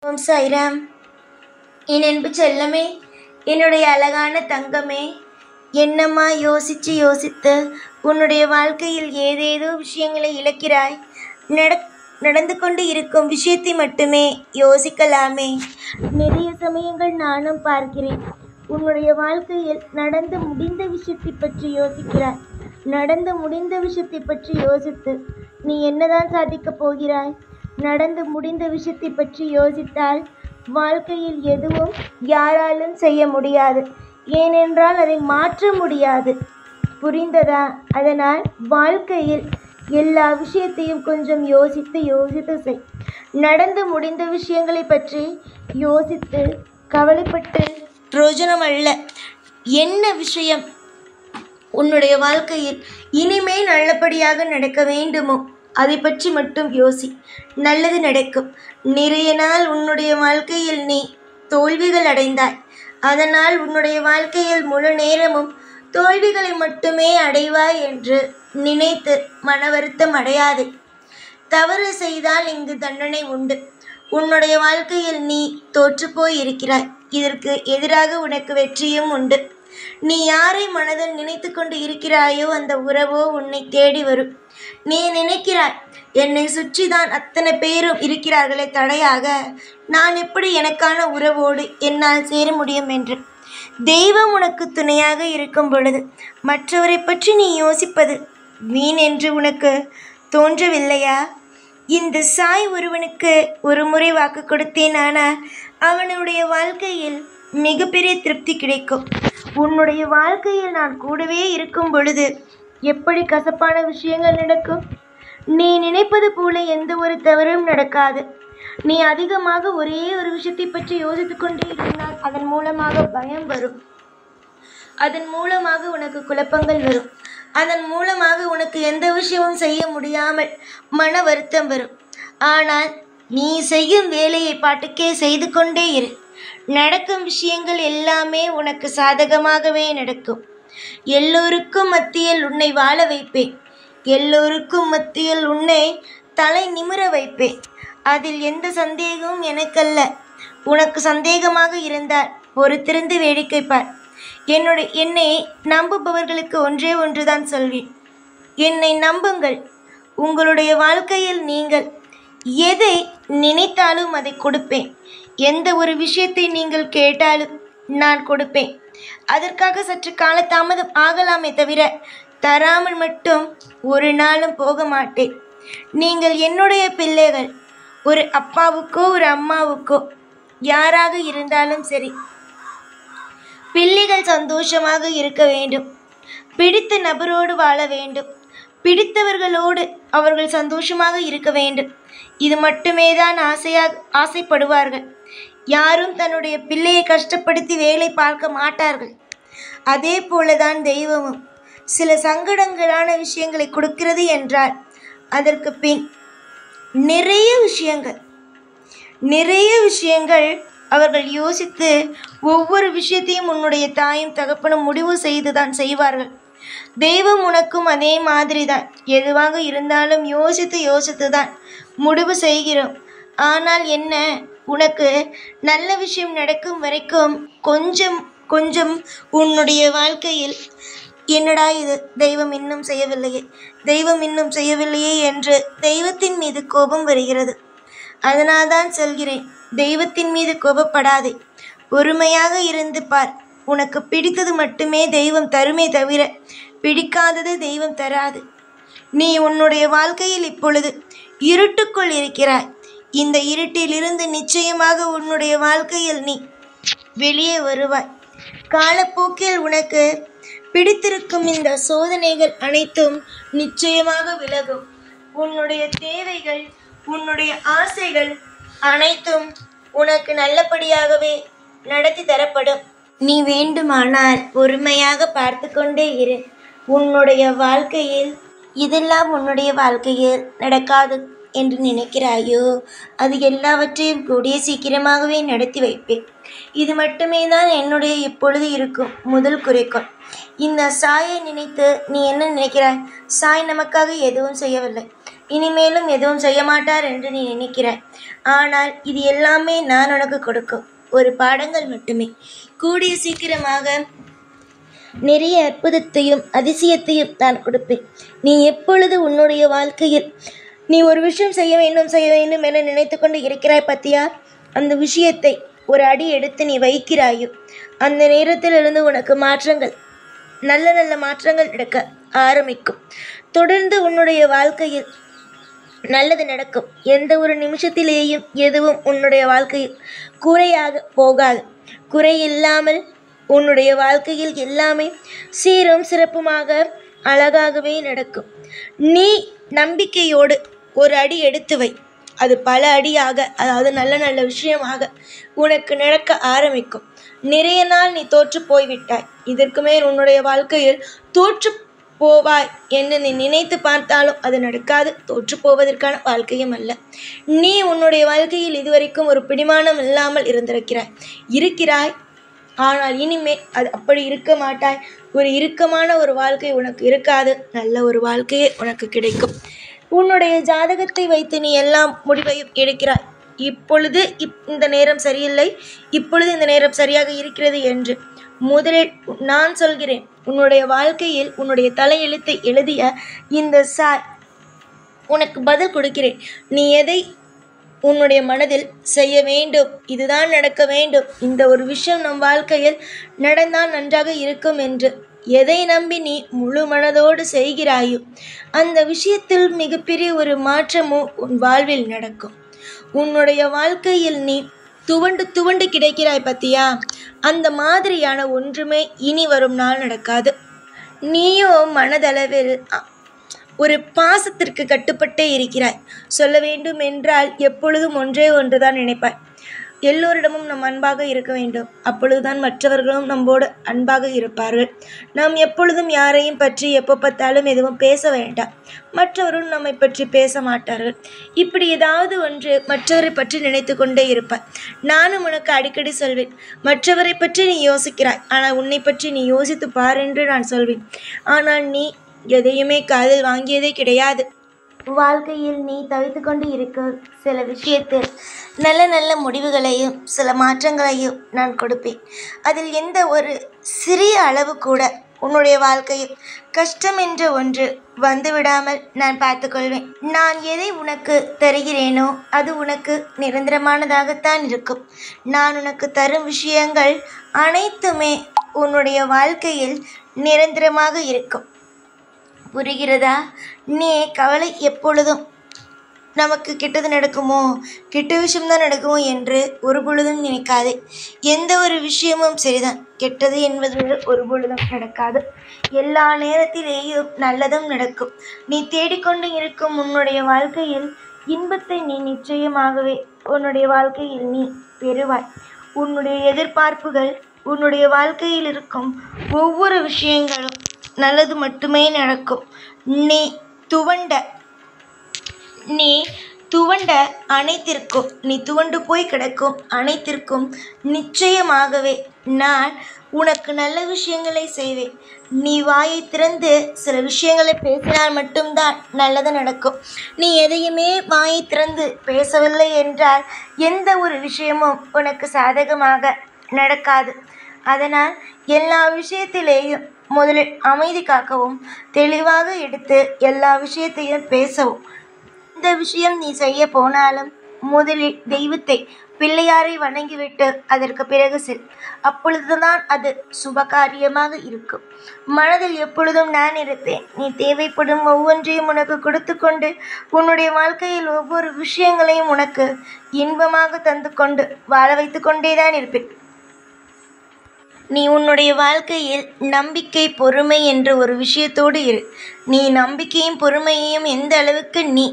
ஓம் சாய்ராம். என் அன்பு செல்லமே, என்னுடைய அழகான தங்கமே, என்னம்மா யோசித்து உன்னுடைய வாழ்க்கையில் ஏதேதோ விஷயங்களை இழக்கிறாய். நடந்து கொண்டு இருக்கும் விஷயத்தை மட்டுமே யோசிக்கலாமே. நிறைய சமயங்கள் நானும் பார்க்கிறேன். உன்னுடைய வாழ்க்கையில் நடந்து முடிந்த விஷயத்தை பற்றி யோசிக்கிறாய். நடந்து முடிந்த விஷயத்தை பற்றி யோசித்து நீ என்னதான் சாதிக்கப் போகிறாய்? நடந்து முடிந்த விஷயத்தை பற்றி யோசித்தால் வாழ்க்கையில் எதுவும் யாராலும் செய்ய முடியாது. ஏனென்றால் அதை மாற்ற முடியாது. புரிந்ததா? அதனால் வாழ்க்கையில் எல்லா விஷயத்தையும் கொஞ்சம் யோசித்து செய். நடந்து முடிந்த விஷயங்களை பற்றி யோசித்து கவலைப்பட்டு பிரயோஜனம் அல்ல. என்ன விஷயம் உன்னுடைய வாழ்க்கையில் இனிமே நல்லபடியாக நடக்க வேண்டுமோ அதை பற்றி மட்டும் யோசி. நல்லது நடக்கும். நிறைய நாள் உன்னுடைய வாழ்க்கையில் நீ தோல்விகள் அடைந்தாய். அதனால் உன்னுடைய வாழ்க்கையில் முழு நேரமும் தோல்விகளை மட்டுமே அடைவாய் என்று நினைத்து மன வருத்தம் அடையாதே. தவறு செய்தால் இங்கு தண்டனை உண்டு. உன்னுடைய வாழ்க்கையில் நீ தோற்றுப்போய் இருக்கிறாய். இதற்கு எதிராக உனக்கு வெற்றியும் உண்டு. நீ யாரை மனதில் நினைத்து கொண்டு இருக்கிறாயோ அந்த உறவோ உன்னை தேடி வரும். நீ நினைக்கிறாய், என்னை சுற்றிதான் அத்தனை பேரும் இருக்கிறார்களே தடையாக, நான் எப்படி எனக்கான உறவோடு என்னால் சேர முடியும் என்று. தெய்வம் உனக்கு துணையாக இருக்கும் பொழுது மற்றவரை பற்றி நீ யோசிப்பது வீண் என்று உனக்கு தோன்றவில்லையா? இந்த சாய் ஒருவனுக்கு ஒரு முறை வாக்கு கொடுத்தேன். ஆனால் அவனுடைய வாழ்க்கையில் மிகப்பெரிய திருப்தி கிடைக்கும். உன்னுடைய வாழ்க்கையில் நான் கூடவே இருக்கும் பொழுது எப்படி கசப்பான விஷயங்கள் நடக்கும்? நீ நினைப்பது போல எந்த ஒரு தவறும் நடக்காது. நீ அதிகமாக ஒரே ஒரு விஷயத்தை பற்றி யோசித்து கொண்டே இருந்தால் அதன் மூலமாக பயம் வரும். அதன் மூலமாக உனக்கு குழப்பங்கள் வரும். அதன் மூலமாக உனக்கு எந்த விஷயமும் செய்ய முடியாமல் மன வருத்தம் வரும். ஆனால் நீ செய்யும் வேலையை பாட்டுக்கே செய்து கொண்டே இரு. நடக்கும் விஷயங்கள் எல்லாமே உனக்கு சாதகமாகவே நடக்கும். எல்லோருக்கும் மத்தியில் உன்னை வாழ வைப்பேன். எல்லோருக்கும் மத்தியில் உன்னை தலை நிமிர வைப்பேன். அதில் எந்த சந்தேகமும் எனக்கல்ல. உனக்கு சந்தேகமாக இருந்தால் பொறுத்திருந்து வேடிக்கை பார். என்னை நம்புபவர்களுக்கு ஒன்றே ஒன்றுதான் சொல்வேன். என்னை நம்புங்கள். உங்களுடைய வாழ்க்கையில் நீங்கள் எதை நினைத்தாலும் அதை கொடுப்பேன். எந்த ஒரு விஷயத்தை நீங்கள் கேட்டாலும் நான் கொடுப்பேன். அதற்காக சற்று காலதாமதம் ஆகலாமே தவிர தராமல் மட்டும் ஒரு நாளும் போக மாட்டேன். நீங்கள் என்னுடைய பிள்ளைகள். ஒரு அப்பாவுக்கோ ஒரு அம்மாவுக்கோ யாராக இருந்தாலும் சரி, பிள்ளைகள் சந்தோஷமாக இருக்க வேண்டும். பிடித்த நபரோடு வாழ வேண்டும். பிடித்தவர்களோடு அவர்கள் சந்தோஷமாக இருக்க வேண்டும். இது மட்டுமே தான் ஆசைப்படுவார்கள். யாரும் தன்னுடைய பிள்ளையை கஷ்டப்படுத்தி வேலை பார்க்க மாட்டார்கள். அதே போலதான் தெய்வமும் சில சங்கடங்களான விஷயங்களை கொடுக்கிறது என்றால் அதற்கு பின் நிறைய விஷயங்கள் அவர்கள் யோசித்து ஒவ்வொரு விஷயத்தையும் உன்னுடைய தாயும் தகப்பனும் முடிவு செய்துதான் செய்வார்கள். தெய்வம் உனக்கும் அதே மாதிரி தான். எதுவாக இருந்தாலும் யோசித்து தான் முடிவு செய்கிறோம். ஆனால் என்ன, உனக்கு நல்ல விஷயம் நடக்கும் வரைக்கும் கொஞ்சம் உன்னுடைய வாழ்க்கையில் என்னடா இது, தெய்வம் இன்னும் செய்யவில்லையே என்று தெய்வத்தின் மீது கோபம் வருகிறது. அதனால்தான் சொல்கிறேன், தெய்வத்தின் மீது கோபப்படாதே. பொறுமையாக இருந்து பார். உனக்கு பிடித்தது மட்டுமே தெய்வம் தருமே தவிர பிடிக்காதது தெய்வம் தராது. நீ உன்னுடைய வாழ்க்கையில் இப்பொழுது இருட்டுக்குள் இருக்கிறாய். இந்த இருட்டிலிருந்து நிச்சயமாக உன்னுடைய வாழ்க்கையில் நீ வெளியே வருவாய். காலப்போக்கில் உனக்கு பிடித்திருக்கும் இந்த சோதனைகள் அனைத்தும் நிச்சயமாக விலகும். உன்னுடைய தேவைகள், உன்னுடைய ஆசைகள் அனைத்தும் உனக்கு நல்லபடியாகவே நடத்தி தரப்படும். நீ வேண்டுமானால் பொறுமையாக பார்த்து கொண்டே இரு. உன்னுடைய வாழ்க்கையில் இதெல்லாம் உன்னுடைய வாழ்க்கையில் நடக்காது என்று நினைக்கிறாயோ அது எல்லாவற்றையும் கூடிய சீக்கிரமாகவே நடத்தி வைப்பேன். இது மட்டுமே தான் என்னுடைய இப்பொழுது இருக்கும் முதல் குறிக்கோள். இந்த சாயை நினைத்து நீ என்ன நினைக்கிறாய்? சாய் நமக்காக எதுவும் செய்யவில்லை. இனிமேலும் எதுவும் செய்ய மாட்டார் என்று நீ நினைக்கிறாய். ஆனால் இது எல்லாமே நான் உனக்கு கொடுக்கும் ஒரு பாடங்கள் மட்டுமே. கூடிய சீக்கிரமாக நிறைய அற்புதத்தையும் அதிசயத்தையும் நான் கொடுப்பேன். நீ எப்பொழுது உன்னுடைய வாழ்க்கையில் நீ ஒரு விஷயம் செய்ய வேண்டும் என நினைத்து கொண்டு இருக்கிறாய் பத்தியா, அந்த விஷயத்தை ஒரு அடி எடுத்து நீ வைக்கிறாயோ அந்த நேரத்திலிருந்து உனக்கு மாற்றங்கள், நல்ல நல்ல மாற்றங்கள் நடக்க ஆரம்பிக்கும். தொடர்ந்து உன்னுடைய வாழ்க்கையில் நல்லது நடக்கும். எந்த ஒரு நிமிஷத்திலேயும் எதுவும் உன்னுடைய வாழ்க்கையில் குறையாக போகாது. குறையில்லாமல் உன்னுடைய வாழ்க்கையில் எல்லாமே சீரும் சிறப்புமாக அழகாகவே நடக்கும். நீ நம்பிக்கையோடு ஒரு அடி எடுத்து வை. அது பல அடியாக, அதாவது நல்ல நல்ல விஷயமாக உனக்கு நடக்க ஆரம்பிக்கும். நிறைய நாள் நீ தோற்று போய்விட்டாய். இதற்கு மேல் உன்னுடைய வாழ்க்கையில் தோற்று போவாய் என்று நீ நினைத்து பார்த்தாலும் அது நடக்காது. தோற்று போவதற்கான வாழ்க்கையும் அல்ல. நீ உன்னுடைய வாழ்க்கையில் இதுவரைக்கும் ஒரு பிடிமானம் இல்லாமல் இருக்கிறாய். ஆனால் இனிமேல் அது அப்படி இருக்க மாட்டாய். ஒரு இறுக்கமான ஒரு வாழ்க்கை உனக்கு இருக்காது. நல்ல ஒரு வாழ்க்கையே உனக்கு கிடைக்கும். உன்னுடைய ஜாதகத்தை வைத்து நீ எல்லாம் முடிவையும் எடுக்கிறாய். இப்பொழுது இந்த நேரம் சரியில்லை, இப்பொழுது இந்த நேரம் சரியாக இருக்கிறது என்று. முதலில் நான் சொல்கிறேன், உன்னுடைய வாழ்க்கையில் உன்னுடைய தலையெழுத்தை எழுதிய இந்த சாய் உனக்கு பதில் கொடுக்கிறேன். நீ எதை உன்னுடைய மனதில் செய்ய வேண்டும், இதுதான் நடக்க வேண்டும், இந்த ஒரு விஷயம் நம் வாழ்க்கையில் நடந்தால் நன்றாக இருக்கும் என்று எதை நம்பி நீ முழு மனதோடு செய்கிறாயோ அந்த விஷயத்தில் மிகப்பெரிய ஒரு மாற்றமும் உன் வாழ்வில் நடக்கும். உன்னுடைய வாழ்க்கையில் நீ துவண்டு கிடைக்கிறாய் பத்தியா, அந்த மாதிரியான ஒன்றுமே இனி வரும் நாள் நடக்காது. நீயோ மனதளவில் ஒரு பாசத்திற்கு கட்டுப்பட்டே இருக்கிறாய். சொல்ல வேண்டும் என்றால் எப்பொழுதும் ஒன்றுதான் நினைப்பாய். எல்லோரிடமும் நம் அன்பாக இருக்க வேண்டும். அப்பொழுதுதான் மற்றவர்களும் நம்மோடு அன்பாக இருப்பார்கள். நாம் எப்பொழுதும் யாரையும் பற்றி எப்போ பார்த்தாலும் எதுவும் பேச வேண்டாம். மற்றவரும் நம்மை பற்றி பேச மாட்டார்கள். இப்படி ஏதாவது ஒன்று மற்றவரை பற்றி நினைத்து கொண்டே இருப்பாய். நானும் உனக்கு அடிக்கடி சொல்வேன், மற்றவரை பற்றி நீ யோசிக்கிறாய், ஆனால் உன்னை பற்றி நீ யோசித்து பார் என்று நான் சொல்வேன். ஆனால் நீ எதையுமே காதில் வாங்கியதே கிடையாது. வாழ்க்கையில் நீ தவித்து கொண்டு இருக்க சில விஷயத்தில் நல்ல நல்ல முடிவுகளையும் சில மாற்றங்களையும் நான் கொடுப்பேன். அதில் எந்த ஒரு சிறிய அளவு கூட உன்னுடைய வாழ்க்கையில் கஷ்டம் என்ற ஒன்று வந்துவிடாமல் நான் பார்த்துக்கொள்வேன். நான் எதை உனக்கு தருகிறேனோ அது உனக்கு நிரந்தரமானதாகத்தான் இருக்கும். நான் உனக்கு தரும் விஷயங்கள் அனைத்துமே உன்னுடைய வாழ்க்கையில் நிரந்தரமாக இருக்கும். புரிகிறதா? நீ கவலை எப்பொழுதும் நமக்கு கெட்டது நடக்குமோ, கெட்ட விஷயம்தான் நடக்குமோ என்று ஒரு பொழுதும் நினைக்காதே. எந்த ஒரு விஷயமும் சரிதான். கெட்டது என்பது ஒரு பொழுதும் நடக்காது. எல்லா நேரத்திலேயும் நல்லதும் நடக்கும். நீ தேடிக்கொண்டு இருக்கும் உன்னுடைய வாழ்க்கையில் இன்பத்தை நீ நிச்சயமாகவே உன்னுடைய வாழ்க்கையில் நீ பெறுவாய். உன்னுடைய எதிர்பார்ப்புகள், உன்னுடைய வாழ்க்கையில் இருக்கும் ஒவ்வொரு விஷயங்களும் நல்லது மட்டுமே நடக்கும். நீ துவண்ட அனைத்திற்கும், நீ துவண்டு போய் கிடக்கும் அனைத்திற்கும் நிச்சயமாகவே நான் உனக்கு நல்ல விஷயங்களை செய்வேன். நீ வாயை திறந்து சில விஷயங்களை பேசினால் மட்டும்தான் நல்லது நடக்கும். நீ எதையுமே வாயை திறந்து பேசவில்லை என்றால் எந்த ஒரு விஷயமும் உனக்கு சாதகமாக நடக்காது. அதனால் எல்லா விஷயத்திலேயும் முதலில் அமைதி காக்கவும், தெளிவாக எடுத்து எல்லா விஷயத்தையும் பேசவும். இந்த விஷயம் நீ செய்ய போனாலும் முதலில் தெய்வத்தை, பிள்ளையாரை வணங்கிவிட்டு அதற்கு பிறகு செல். அப்பொழுதுதான் அது சுபகாரியமாக இருக்கும். மனதில் எப்பொழுதும் நான் இருப்பேன். நீ தேவைப்படும் ஒவ்வொன்றையும் உனக்கு கொடுத்து கொண்டு உன்னுடைய வாழ்க்கையில் ஒவ்வொரு விஷயங்களையும் உனக்கு இன்பமாக தந்து கொண்டு வாழ வைத்து கொண்டேதான் இருப்பேன். நீ உன்னுடைய வாழ்க்கையில் நம்பிக்கை, பொறுமை என்ற ஒரு விஷயத்தோடு இரு. நீ நம்பிக்கையும் பொறுமையையும் எந்த அளவுக்கு நீ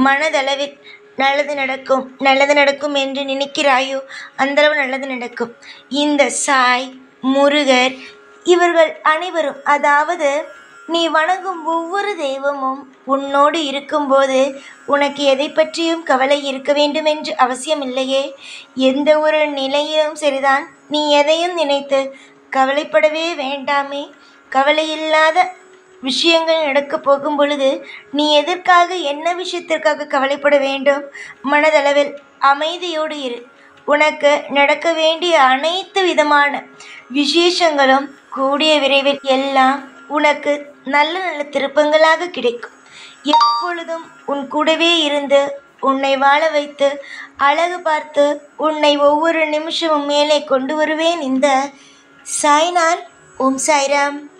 மனதளவில் நல்லது நடக்கும் என்று நினைக்கிறாயோ அந்தளவு நல்லது நடக்கும். இந்த சாய், முருகர் இவர்கள் அனைவரும், அதாவது நீ வணங்கும் ஒவ்வொரு தெய்வமும் உன்னோடு இருக்கும்போது உனக்கு எதை பற்றியும் கவலை இருக்க வேண்டும் என்று அவசியம் இல்லையே. எந்த ஒரு நிலையிலும் சரிதான். நீ எதையும் நினைத்து கவலைப்படவே வேண்டாமே. கவலையில்லாத விஷயங்கள் நடக்கப் போகும் பொழுது நீ எதற்காக என்ன விஷயத்திற்காக கவலைப்பட வேண்டும்? மனதளவில் அமைதியோடு இரு. உனக்கு நடக்க வேண்டிய அனைத்து விதமான விசேஷங்களும் கூடிய விரைவில் எல்லாம் உனக்கு நல்ல நல்ல திருப்பங்களாக கிடைக்கும். எப்பொழுதும் உன் கூடவே இருந்து உன்னை வாழ வைத்து அழகு பார்த்து உன்னை ஒவ்வொரு நிமிஷமும் மேலே கொண்டு வருவேன் இந்த சாய்நாத். ஓம் சாய்ராம்.